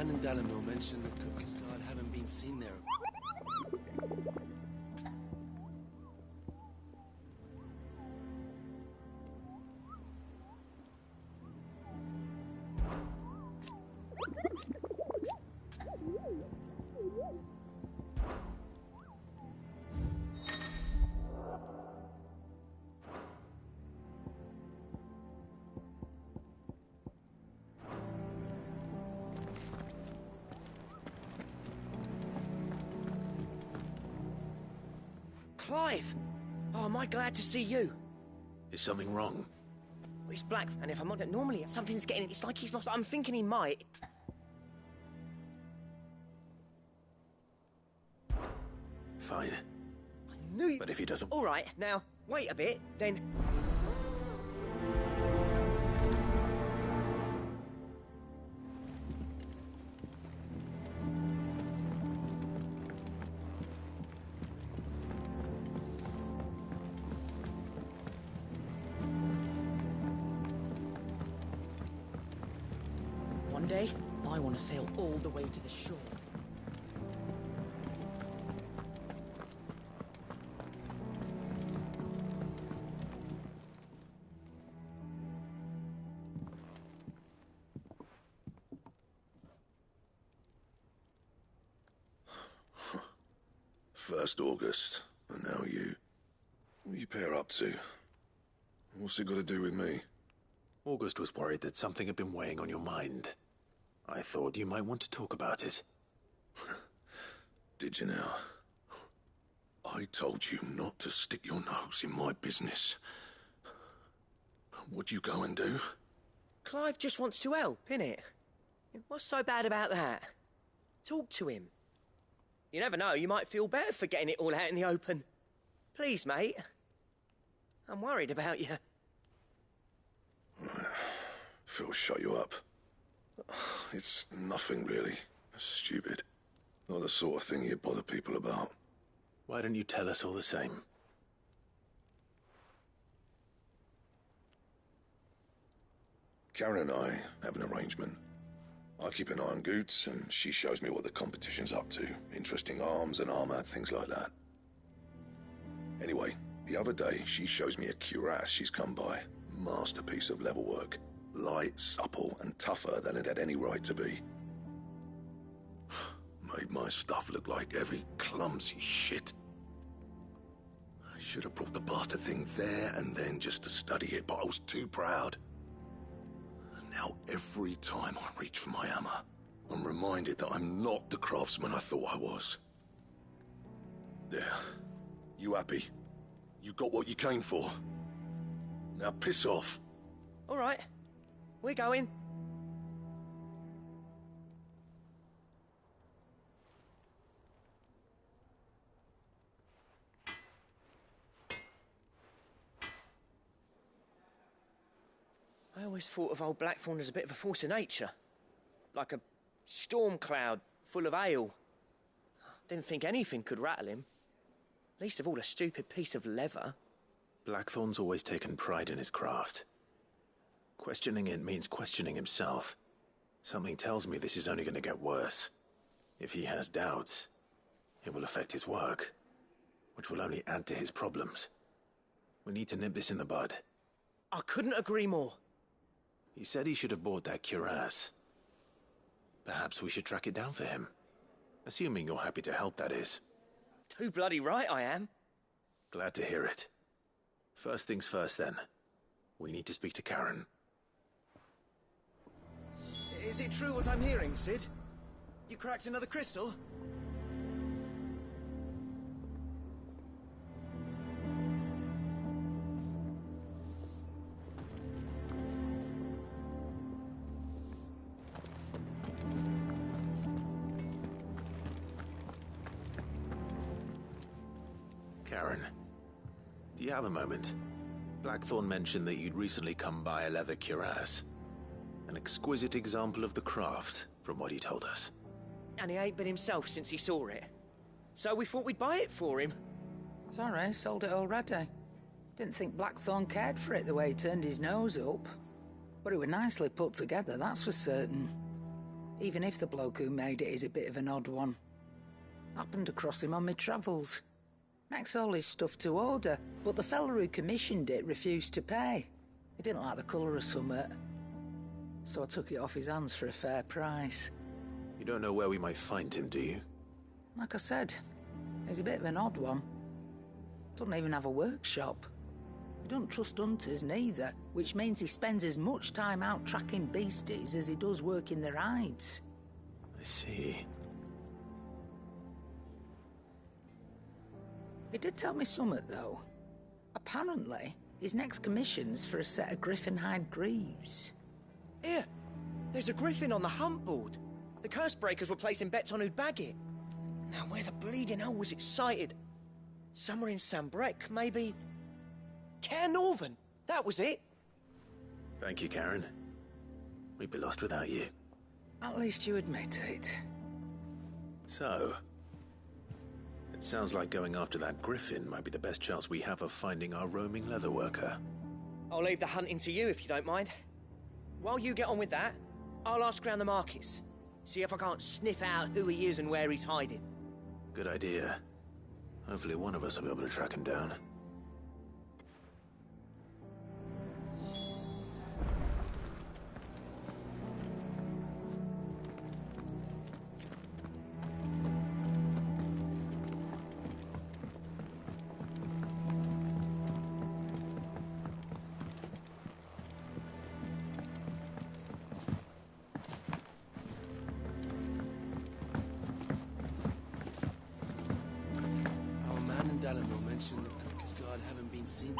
man in Dalamil mentioned the Cookie's Guard haven't been seen there. Clive! Oh, am I glad to see you? Is something wrong? Well, it's Black, and if I'm not... Normally, something's getting... It's like he's lost... I'm thinking he might... Fine. I knew you... But if he doesn't... All right, now, wait a bit, then... One day, I want to sail all the way to the shore. First August, and now you. What are you pair up to? What's it got to do with me? August was worried that something had been weighing on your mind. I thought you might want to talk about it. Did you now? I told you not to stick your nose in my business. What'd you go and do? Clive just wants to help, innit? What's so bad about that? Talk to him. You never know, you might feel better for getting it all out in the open. Please, mate. I'm worried about you. Phil shut you up. It's nothing, really. Stupid. Not the sort of thing you bother people about. Why don't you tell us all the same? Karen and I have an arrangement. I keep an eye on Goots, and she shows me what the competition's up to. Interesting arms and armor, things like that. Anyway, the other day, she shows me a cuirass she's come by. Masterpiece of level work. Light, supple, and tougher than it had any right to be. Made my stuff look like heavy, clumsy shit. I should have brought the bastard thing there and then just to study it, but I was too proud. And now every time I reach for my hammer, I'm reminded that I'm not the craftsman I thought I was. There. You happy? You got what you came for. Now piss off. All right. We're going. I always thought of old Blackthorn as a bit of a force of nature. Like a storm cloud full of ale. Didn't think anything could rattle him. Least of all a stupid piece of leather. Blackthorn's always taken pride in his craft. Questioning it means questioning himself. Something tells me this is only going to get worse. If he has doubts, it will affect his work, which will only add to his problems. We need to nip this in the bud. I couldn't agree more. He said he should have bought that cuirass. Perhaps we should track it down for him. Assuming you're happy to help, that is. Too bloody right I am. Glad to hear it. First things first, then. We need to speak to Karen. Is it true what I'm hearing, Sid? You cracked another crystal? Karen, do you have a moment? Blackthorn mentioned that you'd recently come by a leather cuirass. An exquisite example of the craft, from what he told us. And he ain't been himself since he saw it. So we thought we'd buy it for him. Sorry, sold it already. Didn't think Blackthorn cared for it the way he turned his nose up. But it was nicely put together, that's for certain. Even if the bloke who made it is a bit of an odd one. Happened across him on my travels. Makes all his stuff to order, but the fella who commissioned it refused to pay. He didn't like the colour of summit. So I took it off his hands for a fair price. You don't know where we might find him, do you? Like I said, he's a bit of an odd one. Doesn't even have a workshop. He don't trust hunters neither, which means he spends as much time out tracking beasties as he does working their hides. I see. He did tell me something, though. Apparently, his next commission's for a set of griffin hide greaves. Here, there's a griffin on the hunt board. The curse breakers were placing bets on who'd bag it. Now, where the bleeding hell was it sighted? Somewhere in Sambrec, maybe... Care Northern, that was it. Thank you, Karen. We'd be lost without you. At least you admit it. So, it sounds like going after that griffin might be the best chance we have of finding our roaming leatherworker. I'll leave the hunting to you if you don't mind. While you get on with that, I'll ask around the markets. See if I can't sniff out who he is and where he's hiding. Good idea. Hopefully one of us will be able to track him down. Our man in Dalamore mentioned the Cook's Guard haven't been seen.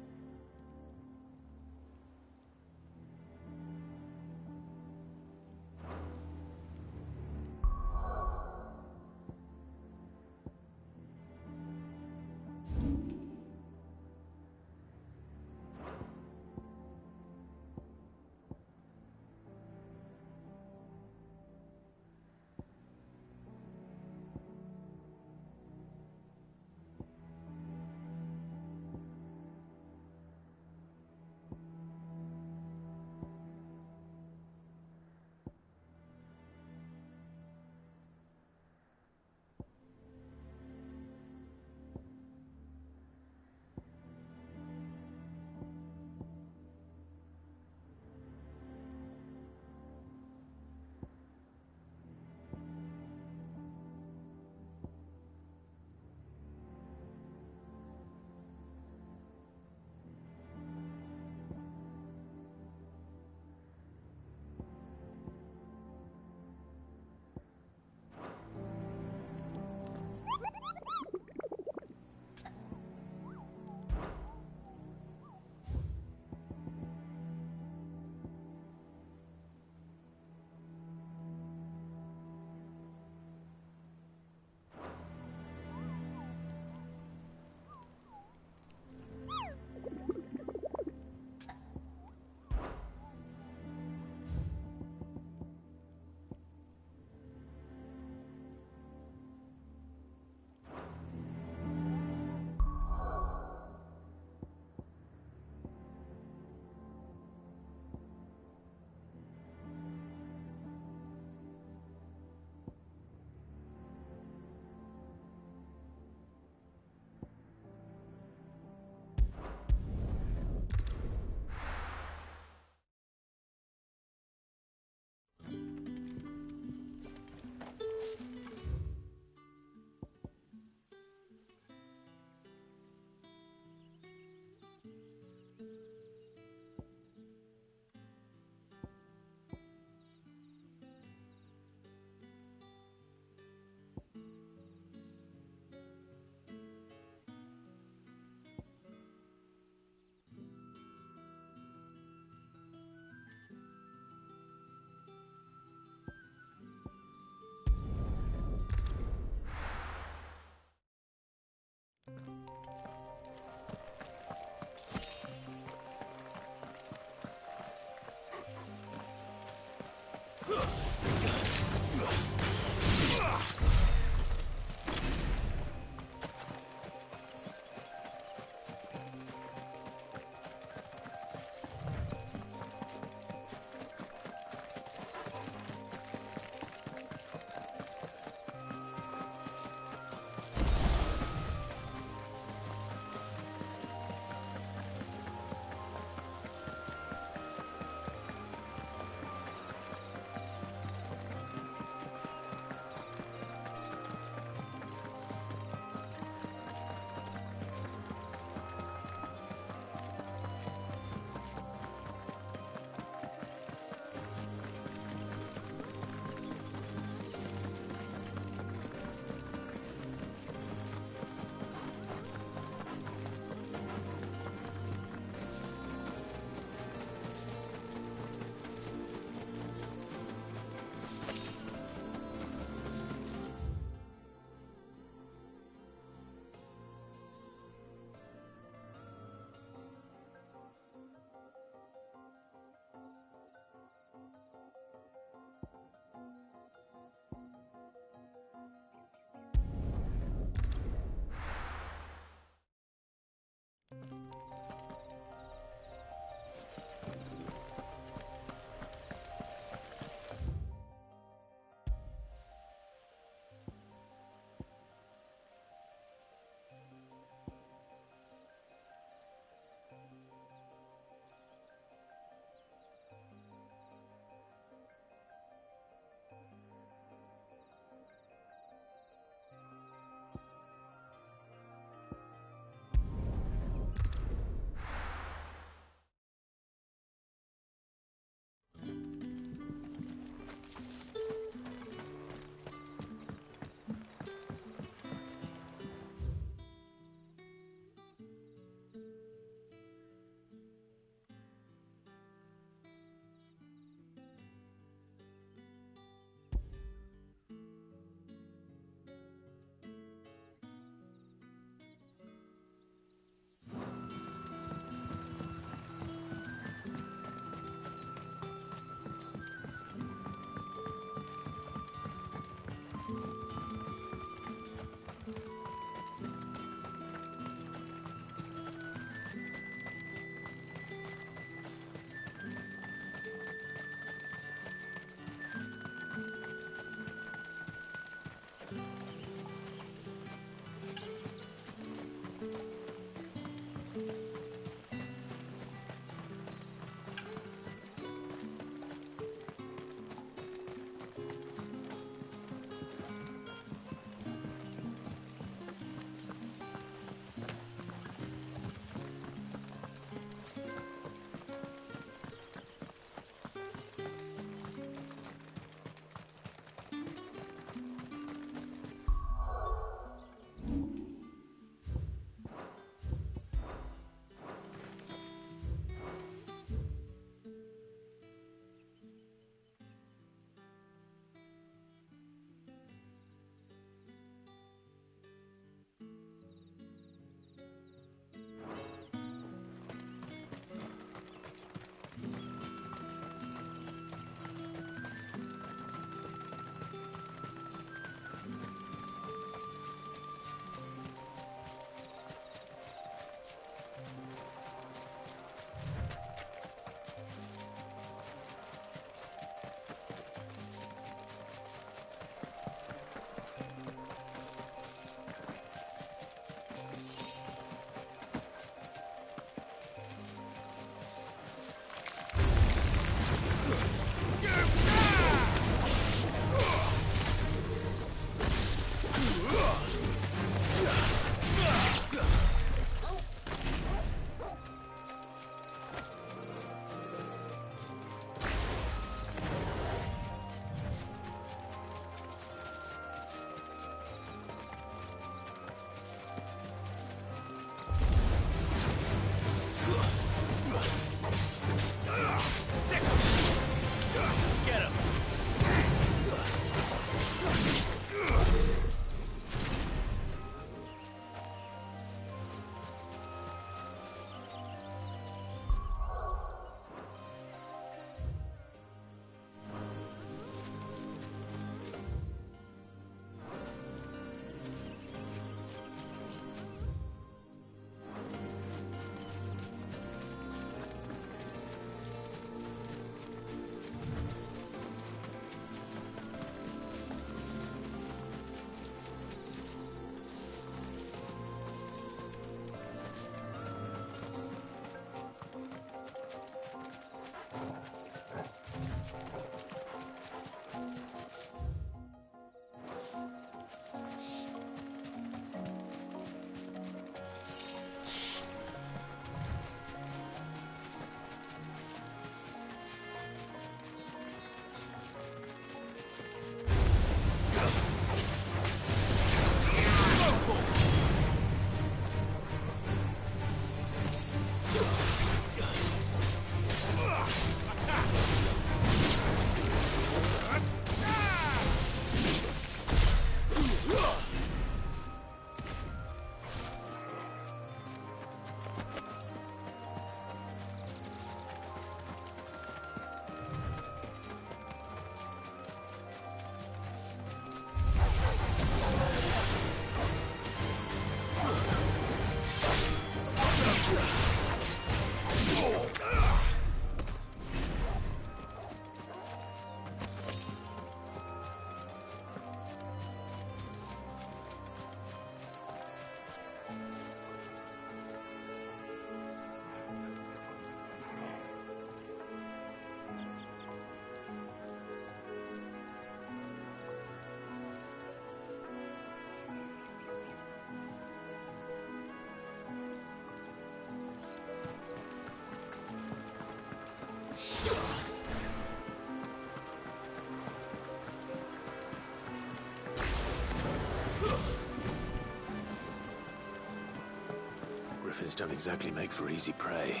Miners don't exactly make for easy prey.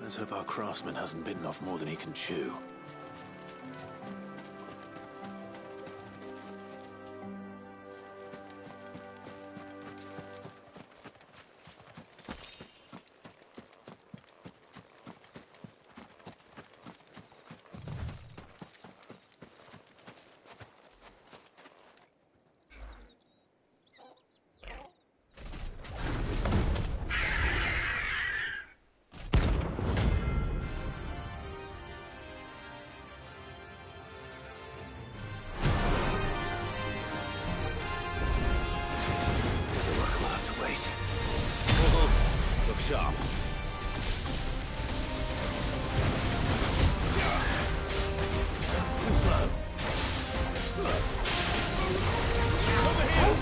Let's hope our craftsman hasn't bitten off more than he can chew. Look sharp. Too slow. Over here!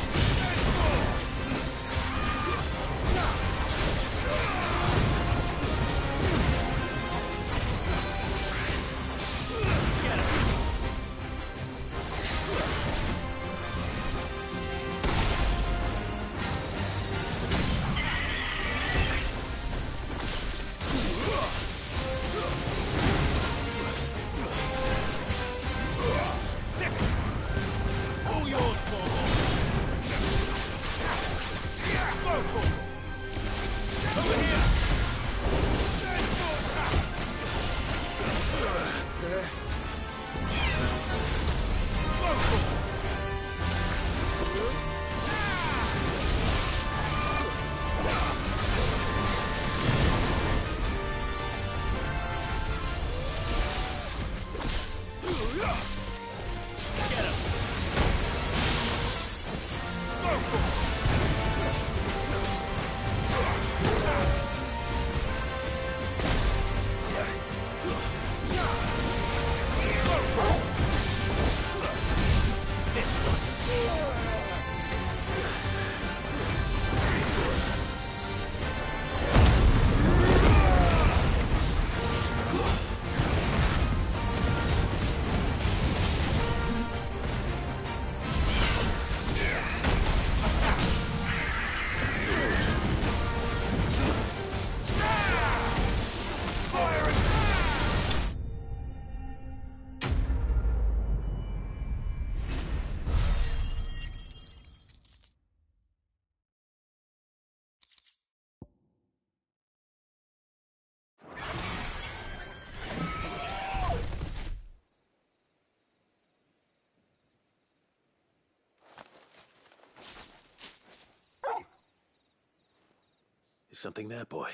Is something there, boy?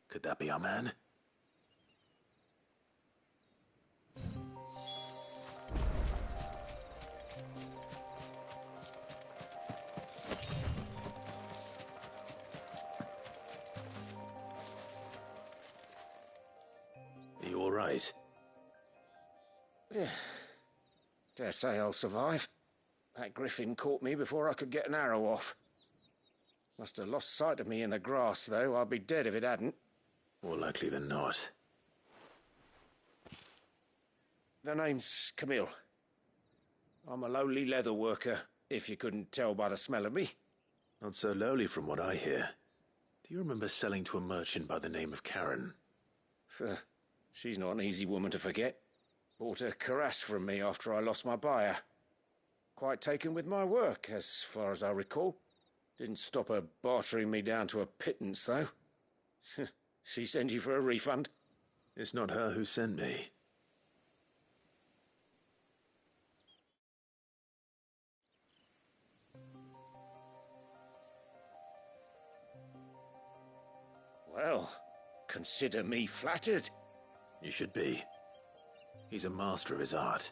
Could that be our man? Are you all right? Dare say I'll survive. That griffin caught me before I could get an arrow off. Must have lost sight of me in the grass, though. I'd be dead if it hadn't. More likely than not. The name's Camille. I'm a lowly leather worker, if you couldn't tell by the smell of me. Not so lowly from what I hear. Do you remember selling to a merchant by the name of Karen? She's not an easy woman to forget. Bought a cuirass from me after I lost my buyer. Quite taken with my work, as far as I recall. Didn't stop her bartering me down to a pittance, though. She sent you for a refund? It's not her who sent me. Well, consider me flattered. You should be. He's a master of his art,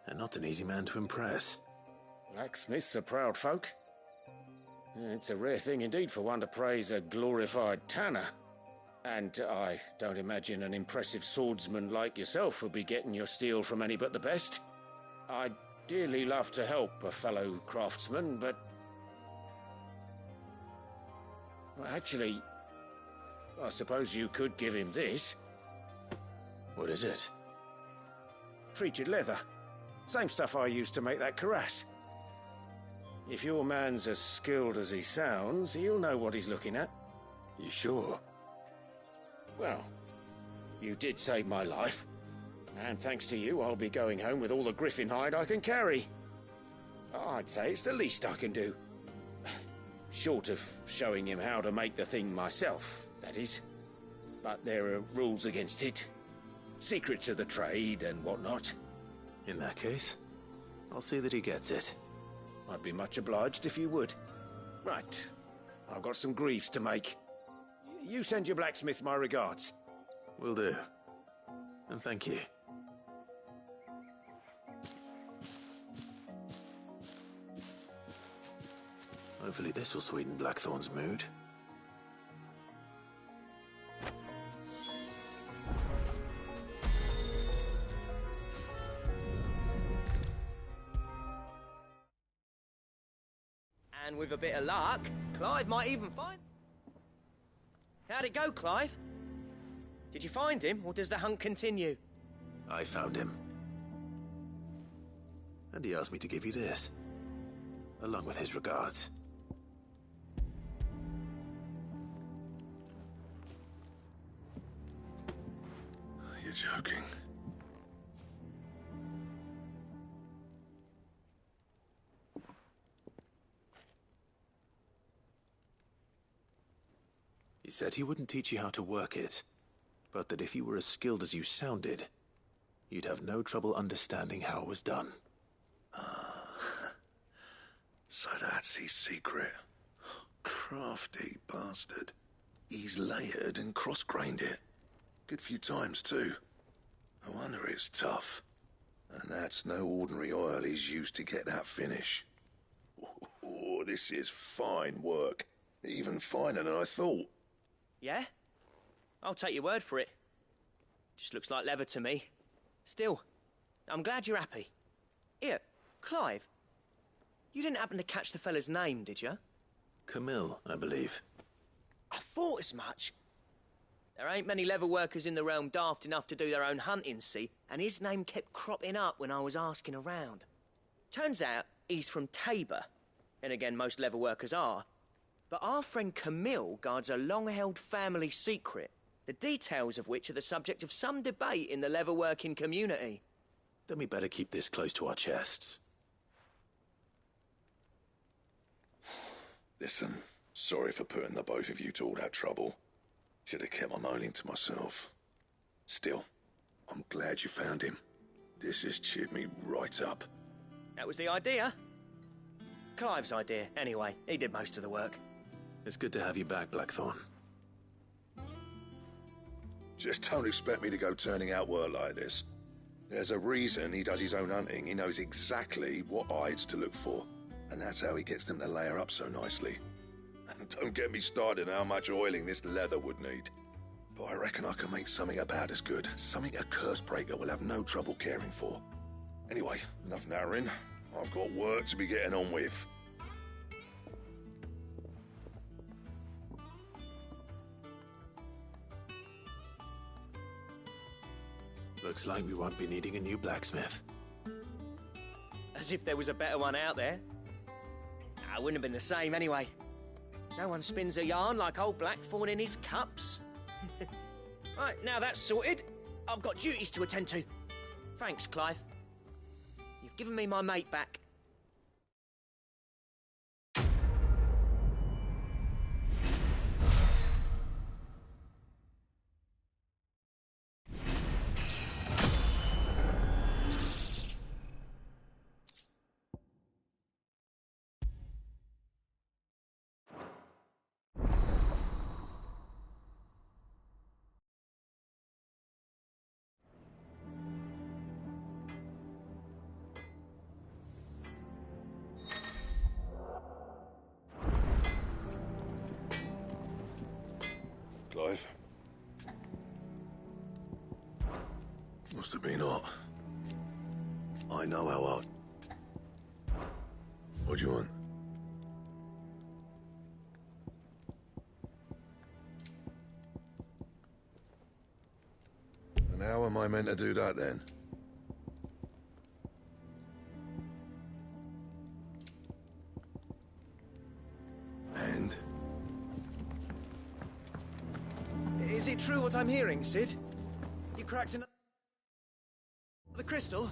and not an easy man to impress. Blacksmiths are proud folk. It's a rare thing indeed for one to praise a glorified tanner. And I don't imagine an impressive swordsman like yourself would be getting your steel from any but the best. I'd dearly love to help a fellow craftsman, but... Well, actually, I suppose you could give him this. What is it? Treated leather. Same stuff I used to make that cuirass. If your man's as skilled as he sounds, he'll know what he's looking at. You sure? Well, you did save my life. And thanks to you, I'll be going home with all the griffin hide I can carry. I'd say it's the least I can do. Short of showing him how to make the thing myself, that is. But there are rules against it. Secrets of the trade and whatnot. In that case, I'll see that he gets it. I'd be much obliged if you would. Right. I've got some greaves to make. You send your blacksmith my regards. Will do. And thank you. Hopefully this will sweeten Blackthorn's mood. And with a bit of luck, Clive might even find... How'd it go, Clive? Did you find him, or does the hunt continue? I found him. And he asked me to give you this, along with his regards. You're joking. He said he wouldn't teach you how to work it, but that if you were as skilled as you sounded, you'd have no trouble understanding how it was done. So that's his secret. Crafty bastard. He's layered and cross-grained it. Good few times, too. No wonder it's tough. And that's no ordinary oil he's used to get that finish. Oh, this is fine work. Even finer than I thought. Yeah? I'll take your word for it. Just looks like leather to me. Still, I'm glad you're happy. Here, Clive. You didn't happen to catch the fella's name, did you? Camille, I believe. I thought as much. There ain't many leather workers in the realm daft enough to do their own hunting, see? And his name kept cropping up when I was asking around. Turns out he's from Tabor. And again, most leather workers are. But our friend Camille guards a long-held family secret, the details of which are the subject of some debate in the leather-working community. Then we better keep this close to our chests. Listen, sorry for putting the both of you to all that trouble. Should have kept my moaning to myself. Still, I'm glad you found him. This has cheered me right up. That was the idea. Clive's idea, anyway. He did most of the work. It's good to have you back, Blackthorn. Just don't expect me to go turning out work like this. There's a reason he does his own hunting. He knows exactly what hides to look for. And that's how he gets them to layer up so nicely. And don't get me started on how much oiling this leather would need. But I reckon I can make something about as good. Something a Cursebreaker will have no trouble caring for. Anyway, enough nattering. I've got work to be getting on with. Looks like we won't be needing a new blacksmith. As if there was a better one out there. Nah, it wouldn't have been the same anyway. No one spins a yarn like old Blackthorn in his cups. Right, now that's sorted, I've got duties to attend to. Thanks, Clive. You've given me my mate back. Clive? Must have been hot. I know how hot. What do you want? And how am I meant to do that then? Is it true what I'm hearing, Sid? You cracked another crystal?